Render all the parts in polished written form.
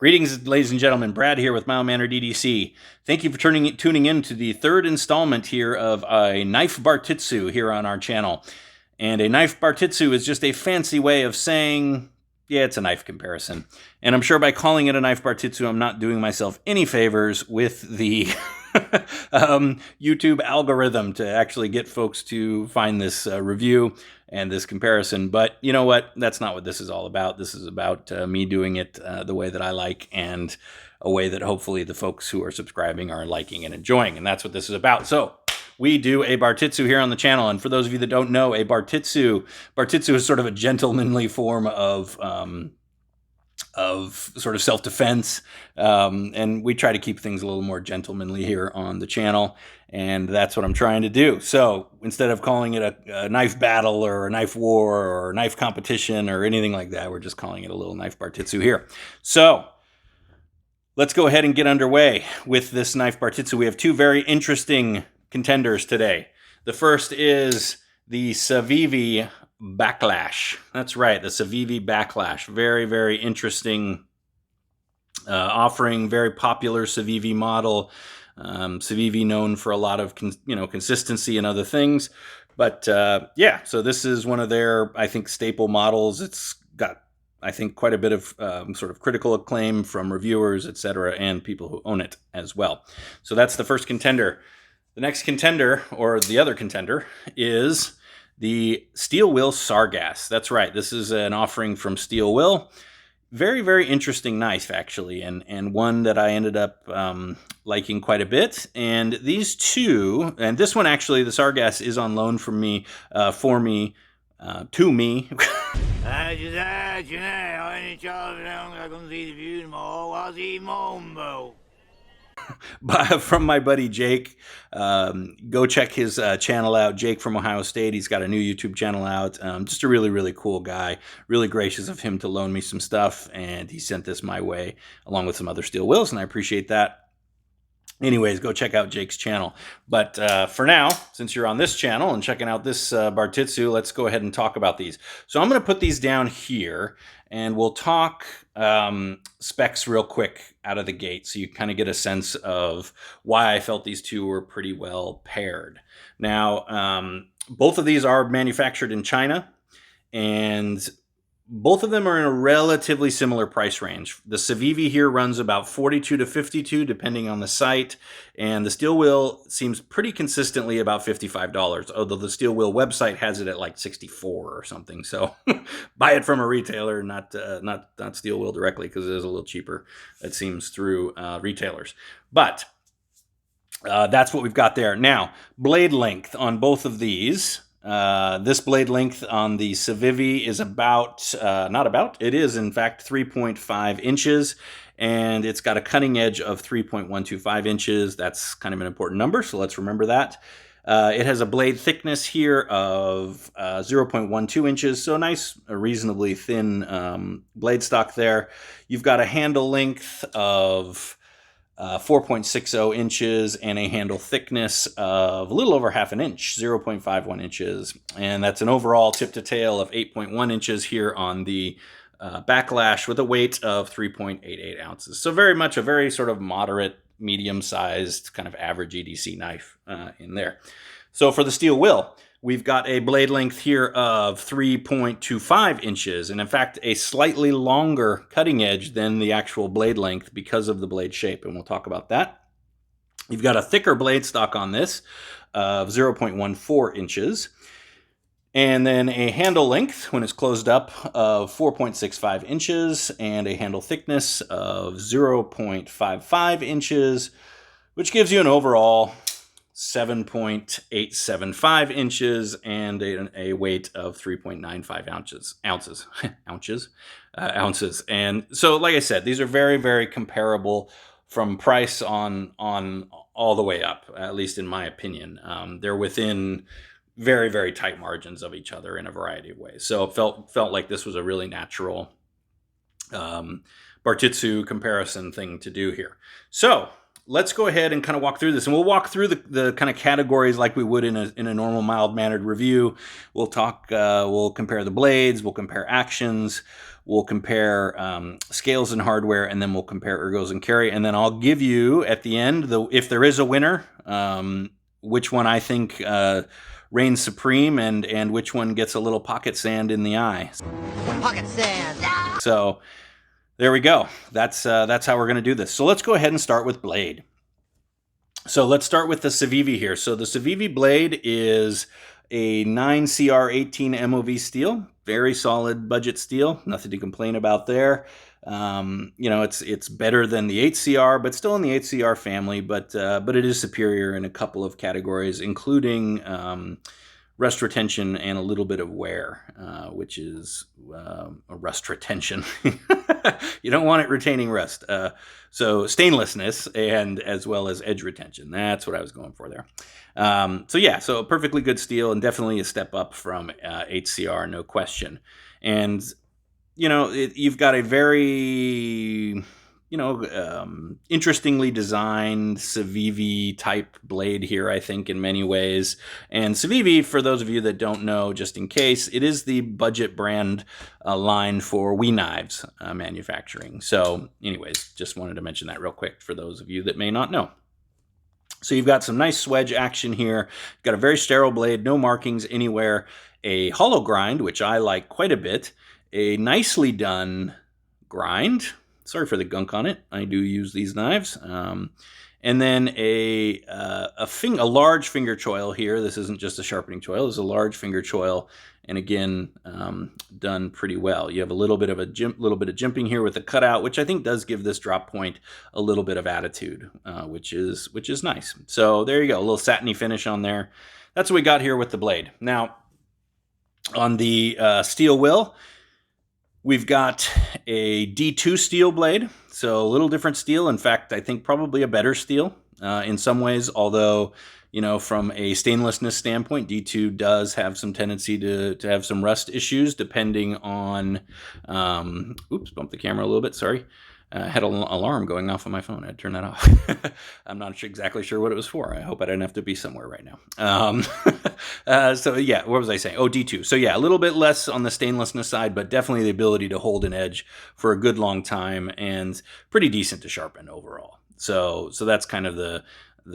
Greetings, ladies and gentlemen. Brad here with Mild Mannered EDC. Thank you for tuning in to the third installment here of a knife Bartitsu here on our channel. And a knife Bartitsu is just a fancy way of saying, yeah, it's a knife comparison. And I'm sure by calling it a knife Bartitsu, I'm not doing myself any favors with the YouTube algorithm to actually get folks to find this review and this comparison. But you know what? That's not what this is all about. This is about me doing it the way that I like, and a way that hopefully the folks who are subscribing are liking and enjoying. And that's what this is about. So we do a Bartitsu here on the channel. And for those of you that don't know, a Bartitsu is sort of a gentlemanly form of sort of self-defense, and we try to keep things a little more gentlemanly here on the channel, and that's what I'm trying to do. So instead of calling it a knife battle or a knife war or a knife competition or anything like that, we're just calling it a little knife Bartitsu here. So let's go ahead and get underway with this knife Bartitsu. We have two very interesting contenders today. The first is the Civivi Baklash. That's right, the Civivi Baklash. Very, very interesting offering, very popular Civivi model. Civivi known for a lot of consistency and other things. But yeah, so this is one of their, I think, staple models. It's got, I think, quite a bit of sort of critical acclaim from reviewers, etc., and people who own it as well. So that's the first contender. The next contender, or the other contender, is the Steel Will Sargas. That's right. This is an offering from Steel Will. Very, very interesting knife, actually, and one that I ended up liking quite a bit. And these two, and this one actually, the Sargas, is on loan from me, to me. From my buddy Jake. Go check his channel out, Jake from Ohio State. He's got a new YouTube channel out. Just a really, really cool guy. Really gracious of him to loan me some stuff, and he sent this my way along with some other Steel Wills, and I appreciate that. Anyways, go check out Jake's channel. But for now, since you're on this channel and checking out this Bartitsu, let's go ahead and talk about these. So I'm going to put these down here, and we'll talk specs real quick out of the gate, so you kind of get a sense of why I felt these two were pretty well paired. Now, both of these are manufactured in China, and both of them are in a relatively similar price range. The Civivi here runs about 42 to 52, depending on the site, and the Steel Will seems pretty consistently about $55, although the Steel Will website has it at like 64 or something. So buy it from a retailer, not Steel Will directly, because it is a little cheaper, it seems, through retailers. But that's what we've got there. Now, blade length on both of these. This blade length on the Civivi is it is in fact 3.5 inches, and it's got a cutting edge of 3.125 inches. That's kind of an important number, so let's remember that. It has a blade thickness here of 0.12 inches, so nice, a reasonably thin blade stock there. You've got a handle length of 4.60 inches and a handle thickness of a little over half an inch, 0.51 inches. And that's an overall tip to tail of 8.1 inches here on the Baklash, with a weight of 3.88 ounces. So very much a very sort of moderate, medium-sized, kind of average EDC knife in there. So for the Steel Will, we've got a blade length here of 3.25 inches, and in fact, a slightly longer cutting edge than the actual blade length because of the blade shape, and we'll talk about that. You've got a thicker blade stock on this of 0.14 inches, and then a handle length, when it's closed up, of 4.65 inches, and a handle thickness of 0.55 inches, which gives you an overall 7.875 inches and a weight of 3.95 ounces. And so, like I said, these are very, very comparable from price on all the way up, at least in my opinion. They're within very, very tight margins of each other in a variety of ways. So it felt like this was a really natural Bartitsu comparison thing to do here. So let's go ahead and kind of walk through this, and we'll walk through the kind of categories like we would in a normal mild-mannered review. We'll we'll compare the blades, we'll compare actions, we'll compare scales and hardware, and then we'll compare ergos and carry, and then I'll give you at the end, if there is a winner, which one I think reigns supreme, and which one gets a little pocket sand in the eye. Pocket sand. So there we go. That's how we're going to do this. So let's go ahead and start with blade. So let's start with the Civivi here. So the Civivi Blade is a 9CR18 MOV steel. Very solid budget steel. Nothing to complain about there. You know, it's better than the 8CR, but still in the 8CR family. But it is superior in a couple of categories, including rust retention and a little bit of wear, which is a rust retention. You don't want it retaining rust. So stainlessness and as well as edge retention. That's what I was going for there. So yeah, so a perfectly good steel and definitely a step up from 8CR, no question. And, you know, you've got a very, you know, interestingly designed Civivi type blade here, I think, in many ways. And Civivi, for those of you that don't know, just in case, it is the budget brand line for We Knives manufacturing. So anyways, just wanted to mention that real quick for those of you that may not know. So you've got some nice swedge action here. You've got a very sterile blade, no markings anywhere, a hollow grind, which I like quite a bit, a nicely done grind. Sorry for the gunk on it. I do use these knives. And then a large finger choil here. This isn't just a sharpening choil. This is a large finger choil. And again, done pretty well. You have a little bit of jimping here with the cutout, which I think does give this drop point a little bit of attitude, which is nice. So there you go, a little satiny finish on there. That's what we got here with the blade. Now, on the Steel Will, we've got a D2 steel blade, so a little different steel. In fact, I think probably a better steel in some ways, although, you know, from a stainlessness standpoint, D2 does have some tendency to have some rust issues depending on, oops, bumped the camera a little bit, sorry. I had an alarm going off on my phone. I had to turn that off. I'm not exactly sure what it was for. I hope I didn't have to be somewhere right now. So yeah, what was I saying? Oh, D2. So yeah, a little bit less on the stainlessness side, but definitely the ability to hold an edge for a good long time and pretty decent to sharpen overall. So that's kind of the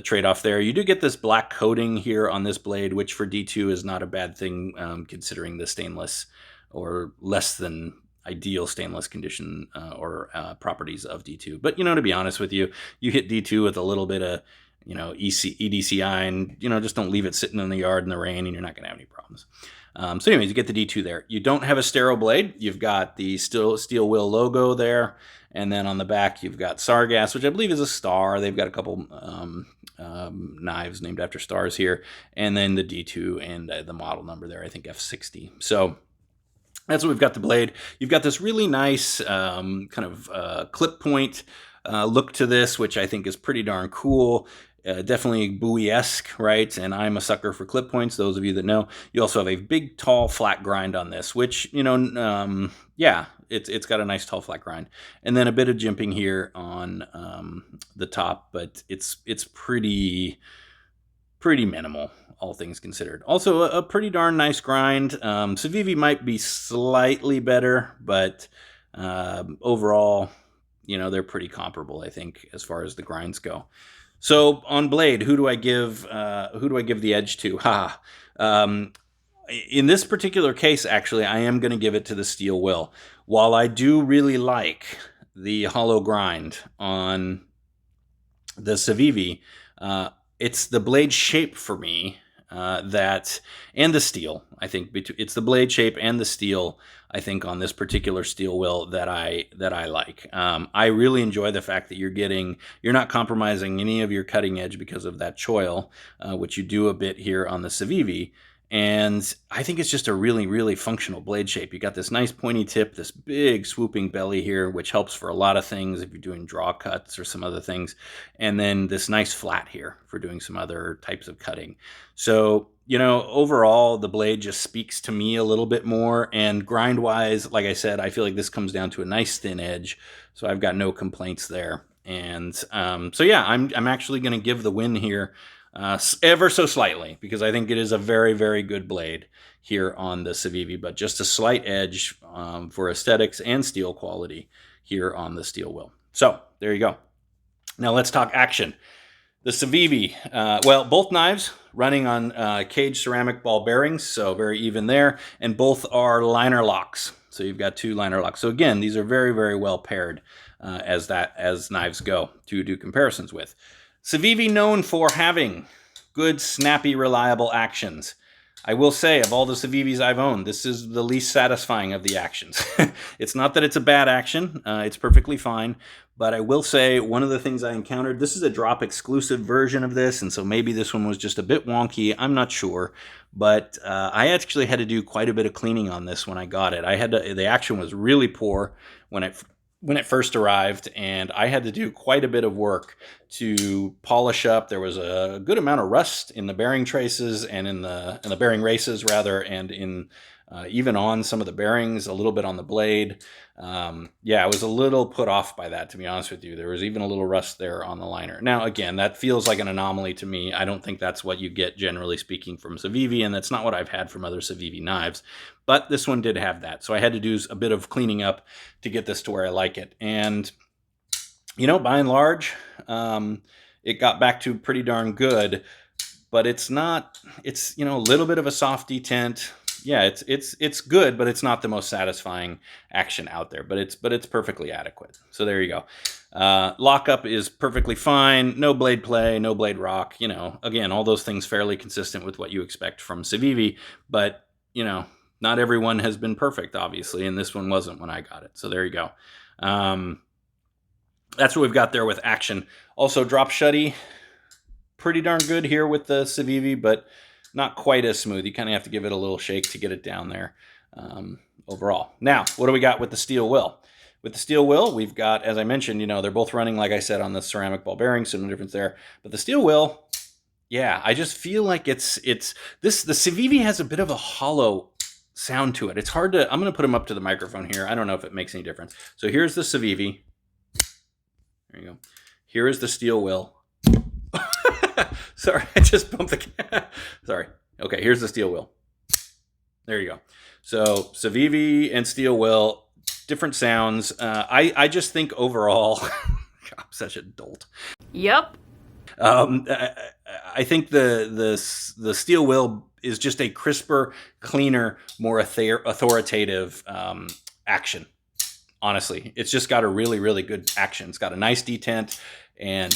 trade-off there. You do get this black coating here on this blade, which for D2 is not a bad thing considering the stainless or less than ideal stainless condition or properties of D2. But, you know, to be honest with you, you hit D2 with a little bit of, you know, EDCI and, you know, just don't leave it sitting in the yard in the rain and you're not going to have any problems. So anyways, you get the D2 there. You don't have a sterile blade. You've got the Steel Will logo there. And then on the back, you've got Sargas, which I believe is a star. They've got a couple knives named after stars here. And then the D2 and the model number there, I think F60. So that's what we've got the blade. You've got this really nice kind of clip point look to this, which I think is pretty darn cool. Definitely Bowie-esque, right? And I'm a sucker for clip points, those of you that know. You also have a big, tall, flat grind on this, which, you know, yeah, it's got a nice, tall, flat grind. And then a bit of jimping here on the top, but it's pretty minimal, all things considered. Also, a pretty darn nice grind. Civivi might be slightly better, but overall, you know, they're pretty comparable, I think, as far as the grinds go. So on blade, who do I give the edge to? In this particular case, actually, I am going to give it to the Steel Will. While I do really like the hollow grind on the Civivi, it's the blade shape for me and the steel. I think it's the blade shape and the steel, I think, on this particular Steel Will that I like. I really enjoy the fact that you're not compromising any of your cutting edge because of that choil, which you do a bit here on the Civivi. And I think it's just a really, really functional blade shape. You got this nice pointy tip, this big swooping belly here, which helps for a lot of things if you're doing draw cuts or some other things. And then this nice flat here for doing some other types of cutting. So, you know, overall, the blade just speaks to me a little bit more. And grind-wise, like I said, I feel like this comes down to a nice thin edge. So I've got no complaints there. And so yeah, I'm actually going to give the win here ever so slightly, because I think it is a very, very good blade here on the Civivi, but just a slight edge for aesthetics and steel quality here on the Steel Will. So there you go. Now let's talk action. The Civivi, well, both knives running on cage ceramic ball bearings, so very even there, and both are liner locks. So you've got 2 liner locks. So again, these are very, very well paired as knives go to do comparisons with. Civivi known for having good, snappy, reliable actions. I will say, of all the Civivis I've owned, this is the least satisfying of the actions. It's not that it's a bad action. It's perfectly fine. But I will say, one of the things I encountered, this is a drop exclusive version of this, and so maybe this one was just a bit wonky. I'm not sure. But I actually had to do quite a bit of cleaning on this when I got it. The action was really poor when it first arrived, and I had to do quite a bit of work to polish up. There was a good amount of rust in the bearing traces and in the bearing races rather, and in even on some of the bearings, a little bit on the blade. Yeah, I was a little put off by that, to be honest with you. There was even a little rust there on the liner. Now, again, that feels like an anomaly to me. I don't think that's what you get, generally speaking, from Civivi, and that's not what I've had from other Civivi knives. But this one did have that, so I had to do a bit of cleaning up to get this to where I like it. And, by and large, it got back to pretty darn good, but it's not, it's, a little bit of a soft detent. Yeah, it's good, but it's not the most satisfying action out there. But it's perfectly adequate. So there you go. Lockup is perfectly fine. No blade play, no blade rock. Again, all those things fairly consistent with what you expect from Civivi. But not everyone has been perfect, obviously, and this one wasn't when I got it. So there you go. That's what we've got there with action. Also, drop shutty, pretty darn good here with the Civivi, but not quite as smooth. You kind of have to give it a little shake to get it down there overall. Now, what do we got with the Steel Will? With the Steel Will, we've got, as I mentioned, they're both running, like I said, on the ceramic ball bearing, so no difference there. But the Steel Will, yeah, I just feel like the Civivi has a bit of a hollow sound to it. It's hard to, I'm going to put them up to the microphone here. I don't know if it makes any difference. So here's the Civivi. There you go. Here is the Steel Will. Sorry, I just bumped the camera. Sorry. Okay, here's the Steel Will. There you go. So Civivi and Steel Will, different sounds. I just think overall, I'm such a dolt. Yep. I think the Steel Will is just a crisper, cleaner, more authoritative action. Honestly, it's just got a really, really good action. It's got a nice detent, and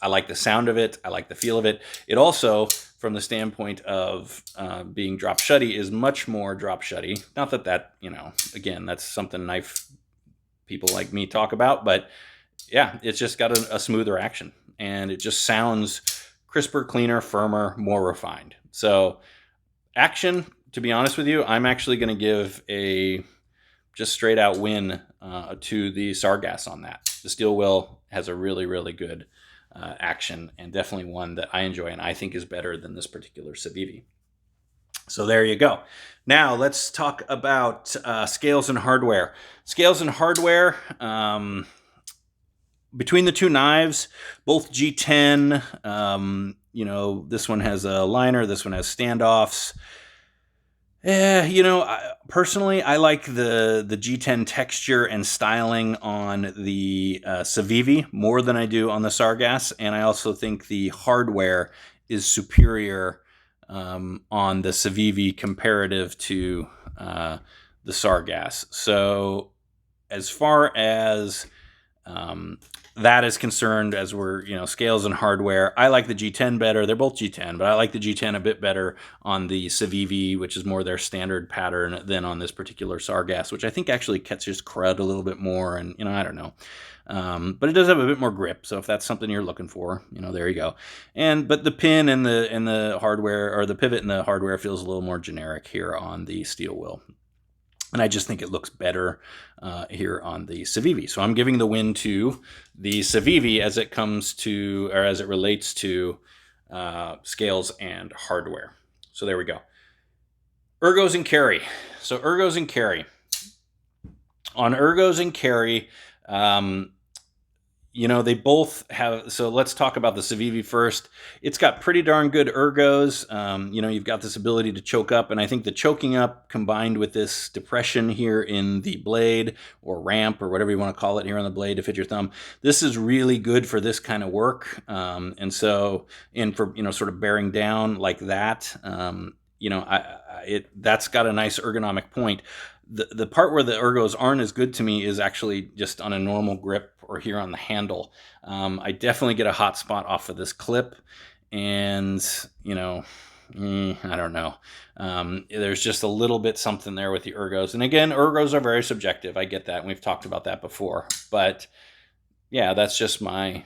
I like the sound of it. I like the feel of it. It also, from the standpoint of being drop shutty, is much more drop shutty. Not that, again, that's something knife people like me talk about, but yeah, it's just got a smoother action, and it just sounds crisper, cleaner, firmer, more refined. So action, to be honest with you, I'm actually going to give a just straight out win to the Sargas on that. The Steel Will has a really, really good action, and definitely one that I enjoy and I think is better than this particular Civivi. So there you go. Now let's talk about scales and hardware. Scales and hardware, between the 2 knives, both G10, this one has a liner, this one has standoffs. Personally, I like the G10 texture and styling on the Civivi more than I do on the Sargas, and I also think the hardware is superior on the Civivi comparative to the Sargas. So as far as that is concerned, as we're, scales and hardware, I like the G10 better. They're both G10, but I like the G10 a bit better on the Civivi, which is more their standard pattern, than on this particular Sargas, which I think actually catches crud a little bit more, and, I don't know. But it does have a bit more grip, so if that's something you're looking for, there you go. But the pin and the hardware, or the pivot and the hardware, feels a little more generic here on the Steel Will. And I just think it looks better here on the Civivi. So I'm giving the win to the Civivi as it relates to scales and hardware. So there we go. Ergos and carry. So ergos and carry. On ergos and carry, they both have. So let's talk about the Civivi first. It's got pretty darn good ergos. You've got this ability to choke up, and I think the choking up combined with this depression here in the blade or ramp or whatever you want to call it here on the blade to fit your thumb, this is really good for this kind of work. And for sort of bearing down like that, that's got a nice ergonomic point. The part where the ergos aren't as good to me is actually just on a normal grip or here on the handle. I definitely get a hot spot off of this clip, and I don't know. There's just a little bit something there with the ergos. And again, ergos are very subjective. I get that, and we've talked about that before. But yeah, that's just my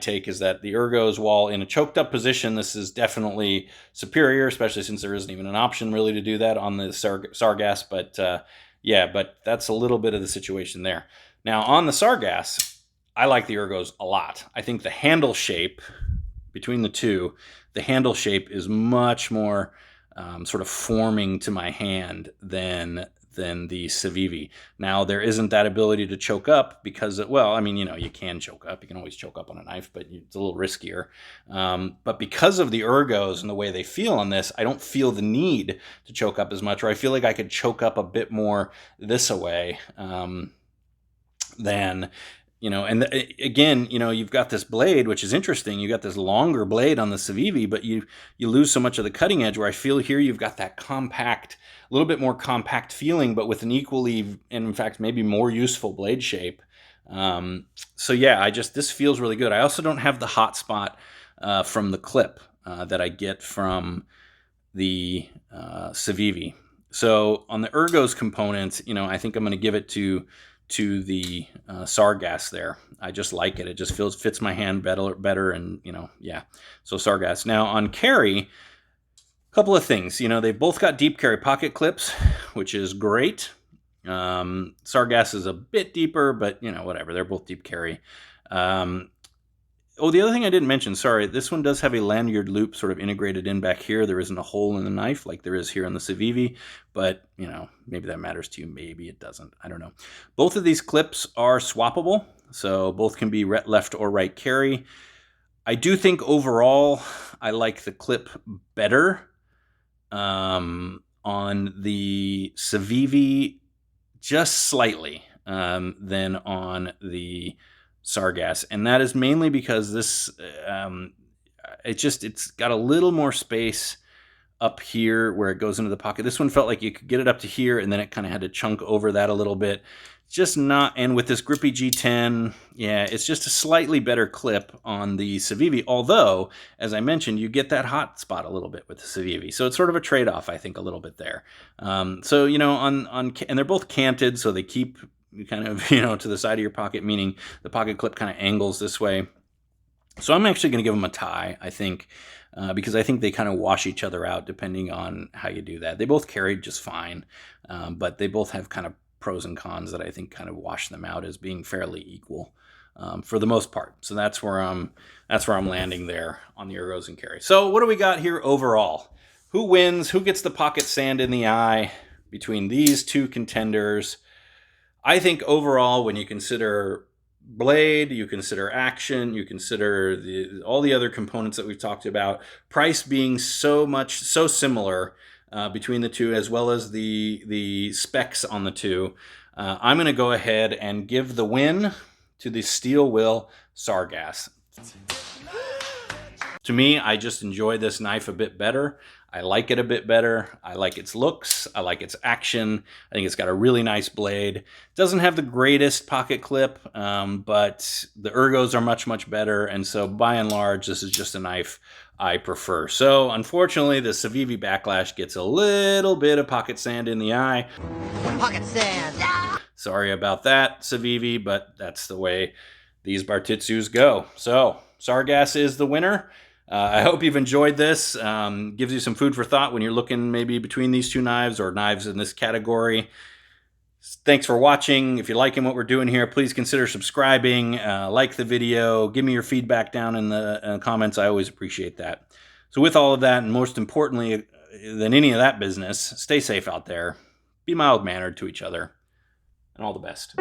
take, is that the ergos, while in a choked up position, this is definitely superior, especially since there isn't even an option really to do that on the Sargas. But but that's a little bit of the situation there. Now on the Sargas, I like the ergos a lot. I think the handle shape between the two, the handle shape is much more sort of forming to my hand than the Civivi. Now, there isn't that ability to choke up because, you can choke up. You can always choke up on a knife, but it's a little riskier. But because of the ergos and the way they feel on this, I don't feel the need to choke up as much, or I feel like I could choke up a bit more this way than... again, you've got this blade, which is interesting. You got this longer blade on the Civivi, but you lose so much of the cutting edge, where I feel here you've got that compact, a little bit more compact feeling, but with an equally, and in fact, maybe more useful blade shape. This feels really good. I also don't have the hot spot from the clip that I get from the Civivi. So on the ergos component, I think I'm going to give it to the Sargas there. I just like it. It just fits my hand better, and so Sargas. Now on carry, a couple of things. They both got deep carry pocket clips, which is great. Sargas is a bit deeper, but whatever. They're both deep carry. The other thing I didn't mention, sorry, this one does have a lanyard loop sort of integrated in back here. There isn't a hole in the knife like there is here on the Civivi, but, maybe that matters to you. Maybe it doesn't. I don't know. Both of these clips are swappable, so both can be left or right carry. I do think overall I like the clip better on the Civivi, just slightly, than on the Sargas, and that is mainly because this it's got a little more space up here where it goes into the pocket. This one felt like you could get it up to here, and then it kind of had to chunk over that a little bit. Just not, and with this grippy G10, it's just a slightly better clip on the Civivi, although, as I mentioned, you get that hot spot a little bit with the Civivi, so it's sort of a trade-off, I think, a little bit there. And they're both canted, so they keep kind of, to the side of your pocket, meaning the pocket clip kind of angles this way. So I'm actually going to give them a tie, I think, because I think they kind of wash each other out depending on how you do that. They both carried just fine, but they both have kind of pros and cons that I think kind of wash them out as being fairly equal for the most part. So that's where I'm landing there on the ergos and carry. So what do we got here overall? Who wins? Who gets the pocket sand in the eye between these two contenders? I think overall, when you consider blade, you consider action, you consider all the other components that we've talked about, price being so similar between the two, as well as the specs on the two, I'm going to go ahead and give the win to the Steel Will Sargas. To me, I just enjoy this knife a bit better. I like it a bit better. I like its looks. I like its action. I think it's got a really nice blade. It doesn't have the greatest pocket clip, but the ergos are much better. And so by and large, this is just a knife I prefer. So unfortunately, the Civivi Baklash gets a little bit of pocket sand in the eye. Pocket sand! Sorry about that, Civivi, but that's the way these Bartitsus go. So Sargas is the winner. I hope you've enjoyed this. Gives you some food for thought when you're looking maybe between these two knives or knives in this category. Thanks for watching. If you're liking what we're doing here, please consider subscribing, like the video, give me your feedback down in the comments. I always appreciate that. So with all of that, and most importantly than any of that business, stay safe out there, be mild-mannered to each other, and all the best.